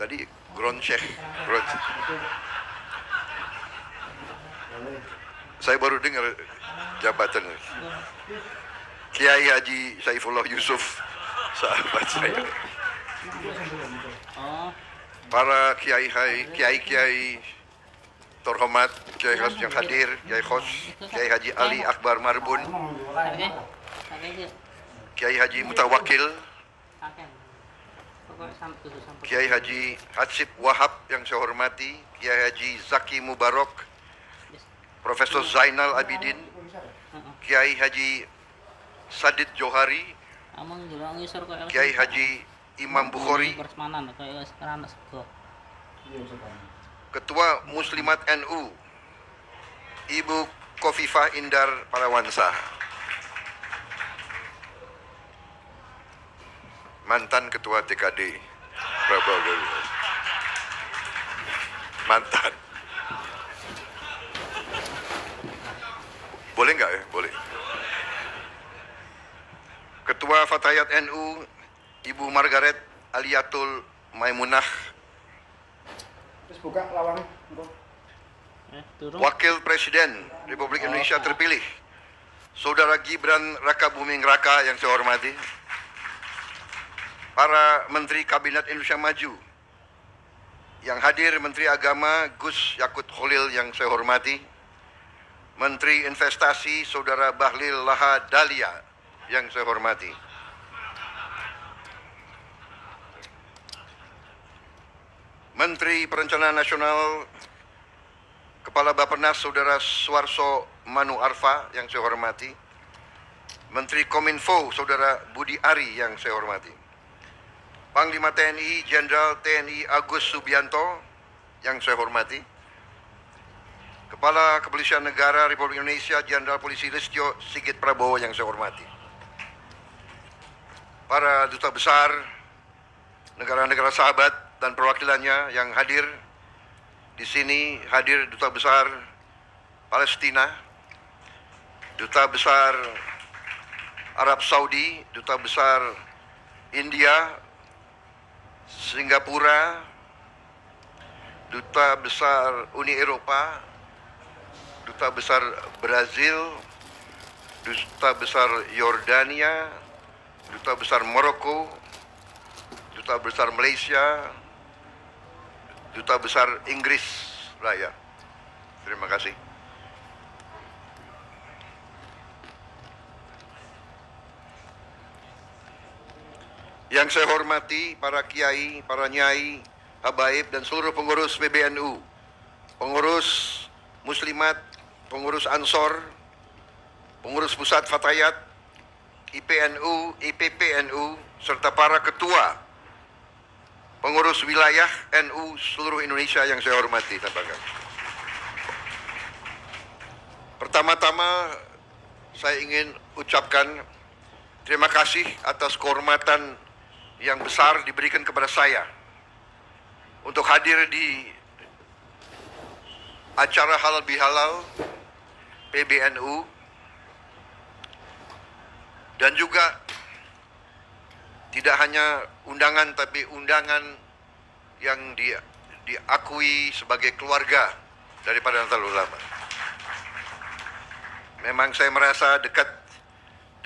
Tadi Ground Sheikh. Saya baru dengar jabatan Kiai Haji Saifullah Yusuf, sahabat saya. Para kiai terhormat, Kiai Khos yang hadir, Kiai Haji Ali Akbar Marbun, Kiai Haji Mutawakil, Kiai Haji Hatsib Wahab yang saya hormati, Kiai Haji Zaki Mubarak, Profesor Zainal Abidin, Kiai Haji Sadid Johari, Kiai Haji Imam Bukhari, Ketua Muslimat NU, Ibu Khofifah Indar Parawansa, mantan Ketua TKD Prabowo, mantan. Boleh nggak ya? Boleh. Ketua Fatayat NU, Ibu Margaret Aliatul Maimunah, buka lawang. Wakil Presiden Republik Indonesia terpilih, Saudara Gibran Rakabuming Raka yang saya hormati, para Menteri Kabinet Indonesia Maju, yang hadir Menteri Agama Gus Yakut Khalil yang saya hormati, Menteri Investasi Saudara Bahlil Laha Dalia yang saya hormati, Menteri Perencanaan Nasional Kepala Bappenas Saudara Suarso Manu Arfa yang saya hormati, Menteri Kominfo Saudara Budi Ari yang saya hormati, Panglima TNI Jenderal TNI Agus Subianto yang saya hormati, Kepala Kepolisian Negara Republik Indonesia Jenderal Polisi Listio Sigit Prabowo yang saya hormati, para duta besar negara-negara sahabat dan perwakilannya yang hadir di sini, hadir Duta Besar Palestina, Duta Besar Arab Saudi, Duta Besar India, Singapura, Duta Besar Uni Eropa, Duta Besar Brazil, Duta Besar Yordania, Duta Besar Maroko, Duta Besar Malaysia, Duta Besar Inggris Raya. Terima kasih. Yang saya hormati para kiai, para nyai, habaib dan seluruh pengurus PBNU, pengurus Muslimat, pengurus Ansor, pengurus Pusat Fatayat, IPNU, IPPNU, serta para ketua pengurus wilayah NU seluruh Indonesia yang saya hormati. Pertama-tama saya ingin ucapkan terima kasih atas kehormatan yang besar diberikan kepada saya untuk hadir di acara halal bihalal PBNU, dan juga tidak hanya undangan, tapi undangan yang diakui sebagai keluarga daripada Nahdlatul Ulama. Memang saya merasa dekat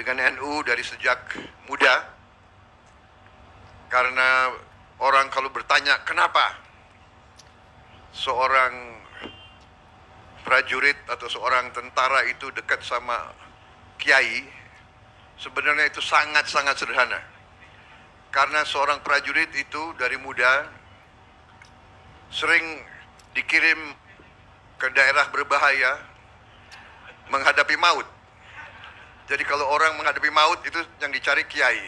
dengan NU dari sejak muda, karena orang kalau bertanya kenapa seorang prajurit atau seorang tentara itu dekat sama kiai, sebenarnya itu sangat-sangat sederhana. Karena seorang prajurit itu dari muda sering dikirim ke daerah berbahaya menghadapi maut. Jadi kalau orang menghadapi maut itu yang dicari kiai.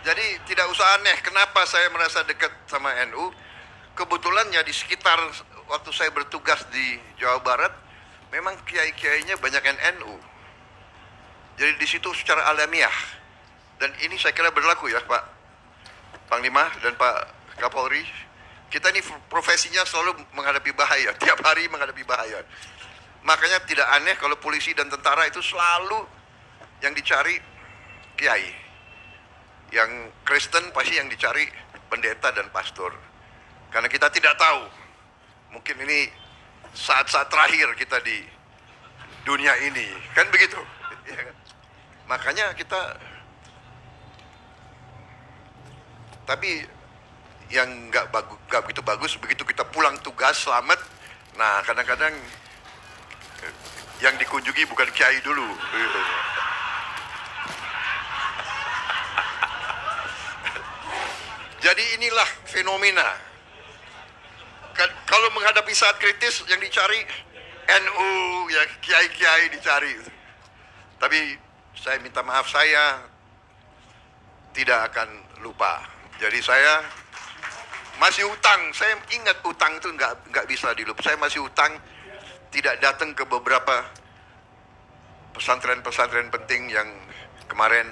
Jadi tidak usah aneh kenapa saya merasa dekat sama NU. Kebetulannya di sekitar waktu saya bertugas di Jawa Barat, memang kiai-kiainya banyak NU. Jadi di situ secara alamiah. Dan ini saya kira berlaku ya Pak Panglima dan Pak Kapolri. Kita ini profesinya selalu menghadapi bahaya, tiap hari menghadapi bahaya. Makanya tidak aneh kalau polisi dan tentara itu selalu yang dicari kiai. Yang Kristen pasti yang dicari pendeta dan pastor. Karena kita tidak tahu, mungkin ini saat-saat terakhir kita di dunia ini, kan begitu. Ya kan? Makanya kita, tapi yang nggak begitu bagus, begitu kita pulang tugas selamat, nah kadang-kadang yang dikunjungi bukan kiai dulu. Jadi inilah fenomena. Kalau menghadapi saat kritis yang dicari NU, ya kiai-kiai dicari. Tapi saya minta maaf, saya tidak akan lupa. Jadi saya masih utang. Saya ingat utang itu nggak bisa dilupa. Saya masih utang tidak datang ke beberapa pesantren-pesantren penting yang kemarin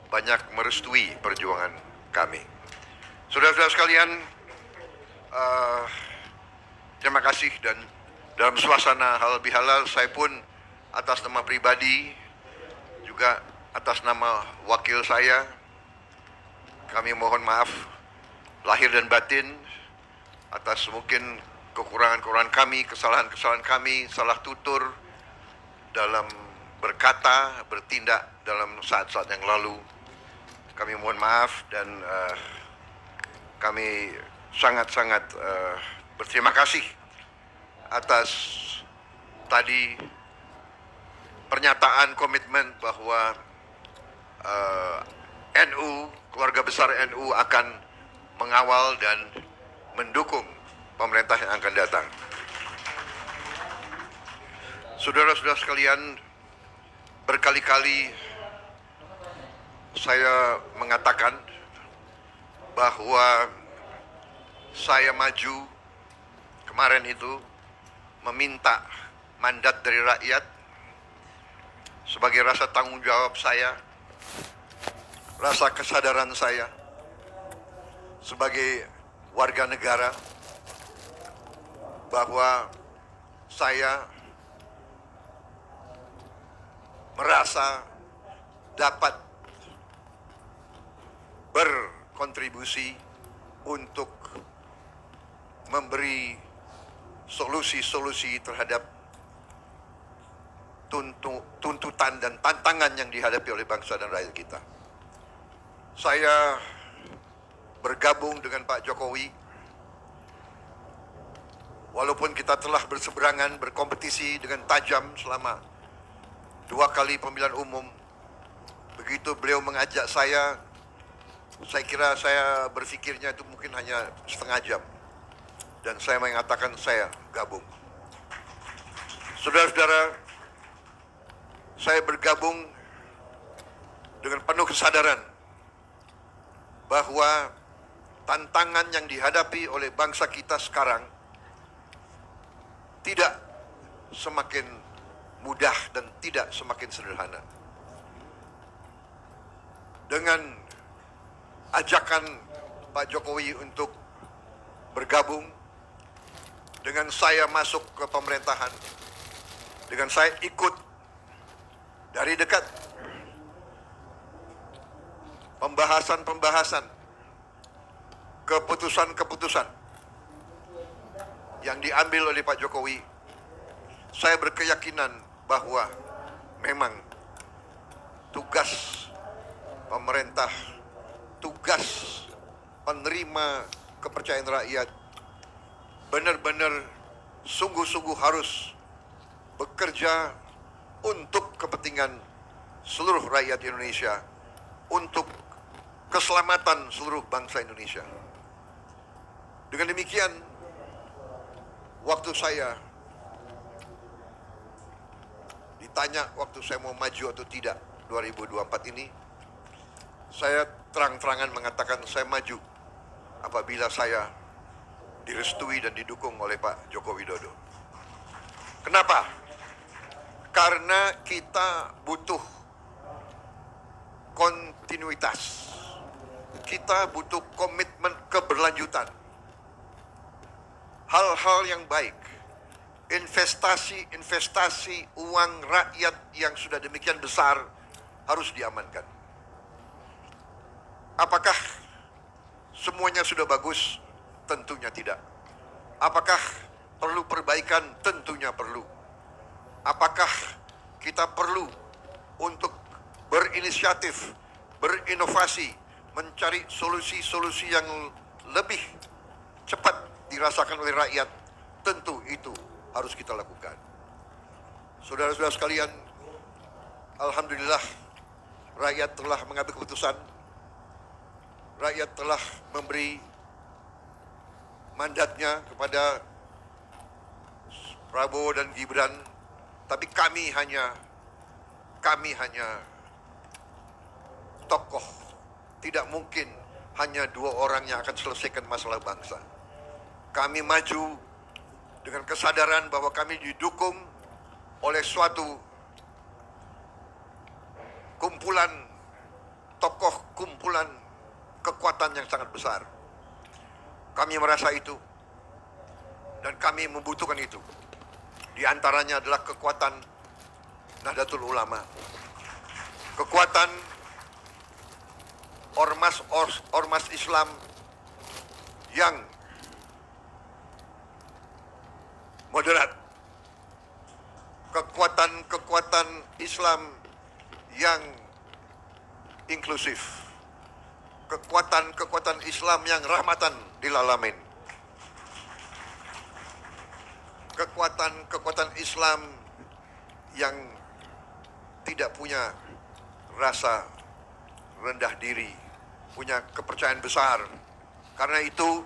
banyak merestui perjuangan kami. Saudara-saudara sekalian, terima kasih, dan dalam suasana halal bihalal saya pun atas nama pribadi juga atas nama wakil saya, kami mohon maaf lahir dan batin atas mungkin kekurangan-kekurangan kami, kesalahan-kesalahan kami, salah tutur dalam berkata, bertindak dalam saat-saat yang lalu. Kami mohon maaf, dan kami sangat-sangat berterima kasih atas tadi pernyataan komitmen bahwa NU, keluarga besar NU akan mengawal dan mendukung pemerintah yang akan datang. Saudara-saudara sekalian, berkali-kali saya mengatakan bahwa saya maju kemarin itu meminta mandat dari rakyat sebagai rasa tanggung jawab saya, rasa kesadaran saya sebagai warga negara, bahwa saya merasa dapat berkontribusi untuk memberi solusi-solusi terhadap tuntutan dan tantangan yang dihadapi oleh bangsa dan rakyat kita. Saya bergabung dengan Pak Jokowi, walaupun kita telah berseberangan, berkompetisi dengan tajam selama 2 kali pemilihan umum. Begitu beliau mengajak saya kira saya berpikirnya itu mungkin hanya setengah jam, dan saya mengatakan saya gabung. Saudara-saudara, saya bergabung dengan penuh kesadaran bahwa tantangan yang dihadapi oleh bangsa kita sekarang tidak semakin mudah dan tidak semakin sederhana. Dengan ajakan Pak Jokowi untuk bergabung, dengan saya masuk ke pemerintahan, dengan saya ikut dari dekat pembahasan-pembahasan, keputusan-keputusan yang diambil oleh Pak Jokowi, saya berkeyakinan bahwa memang tugas pemerintah, tugas penerima kepercayaan rakyat benar-benar sungguh-sungguh harus bekerja untuk kepentingan seluruh rakyat Indonesia, untuk keselamatan seluruh bangsa Indonesia. Dengan demikian, waktu saya ditanya waktu saya mau maju atau tidak 2024 ini, saya terang-terangan mengatakan saya maju apabila saya direstui dan didukung oleh Pak Joko Widodo. Kenapa? Karena kita butuh kontinuitas. Kita butuh komitmen keberlanjutan. Hal-hal yang baik, investasi uang rakyat yang sudah demikian besar harus diamankan. Apakah semuanya sudah bagus? Tentunya tidak. Apakah perlu perbaikan? Tentunya perlu. Apakah kita perlu untuk berinisiatif, berinovasi, mencari solusi-solusi yang lebih cepat dirasakan oleh rakyat? Tentu itu harus kita lakukan. Saudara-saudara sekalian, alhamdulillah rakyat telah mengambil keputusan. Rakyat telah memberi mandatnya kepada Prabowo dan Gibran, tapi kami hanya tokoh. Tidak mungkin hanya dua orang yang akan selesaikan masalah bangsa. Kami maju dengan kesadaran bahwa kami didukung oleh suatu kumpulan tokoh, kumpulan kekuatan yang sangat besar. Kami merasa itu dan kami membutuhkan itu. Di antaranya adalah kekuatan Nahdlatul Ulama, kekuatan ormas Islam yang moderat, kekuatan Islam yang inklusif, kekuatan Islam yang rahmatan lil alamin, kekuatan Islam yang tidak punya rasa rendah diri, punya kepercayaan besar. Karena itu,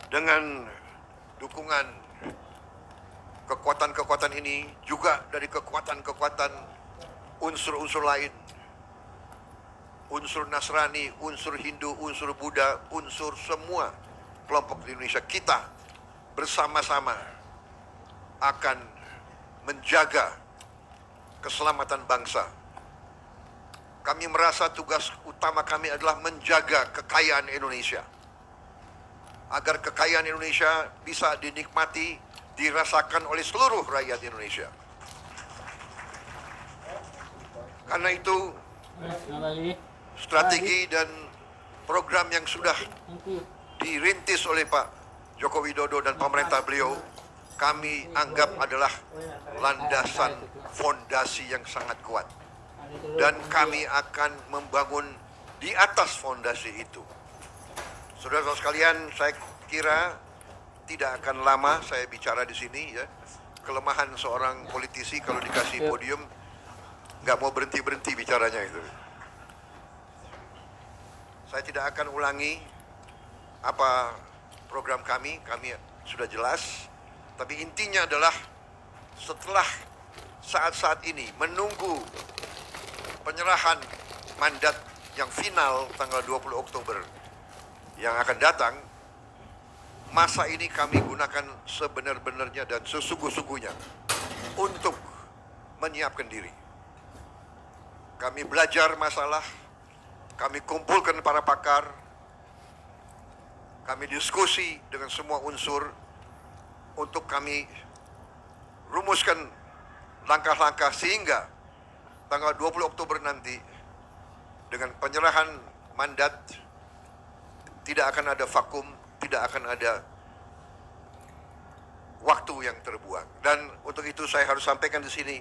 dengan dukungan kekuatan-kekuatan ini, juga dari kekuatan-kekuatan unsur-unsur lain, unsur Nasrani, unsur Hindu, unsur Buddha, unsur semua kelompok di Indonesia, kita bersama-sama akan menjaga keselamatan bangsa. Kami merasa tugas utama kami adalah menjaga kekayaan Indonesia, agar kekayaan Indonesia bisa dinikmati, dirasakan oleh seluruh rakyat Indonesia. Karena itu, strategi dan program yang sudah dirintis oleh Pak Joko Widodo dan pemerintah beliau, kami anggap adalah landasan fondasi yang sangat kuat. Dan kami akan membangun di atas fondasi itu. Saudara-saudara sekalian, saya kira tidak akan lama saya bicara di sini, ya. Kelemahan seorang politisi kalau dikasih podium nggak mau berhenti-berhenti bicaranya itu. Saya tidak akan ulangi apa program kami sudah jelas, tapi intinya adalah setelah saat-saat ini menunggu penyerahan mandat yang final tanggal 20 Oktober yang akan datang, masa ini kami gunakan sebenar-benarnya dan sesungguh-sungguhnya untuk menyiapkan diri. Kami belajar masalah, kami kumpulkan para pakar, kami diskusi dengan semua unsur untuk kami rumuskan langkah-langkah sehingga tanggal 20 Oktober nanti dengan penyerahan mandat tidak akan ada vakum, tidak akan ada waktu yang terbuang. Dan untuk itu saya harus sampaikan di sini,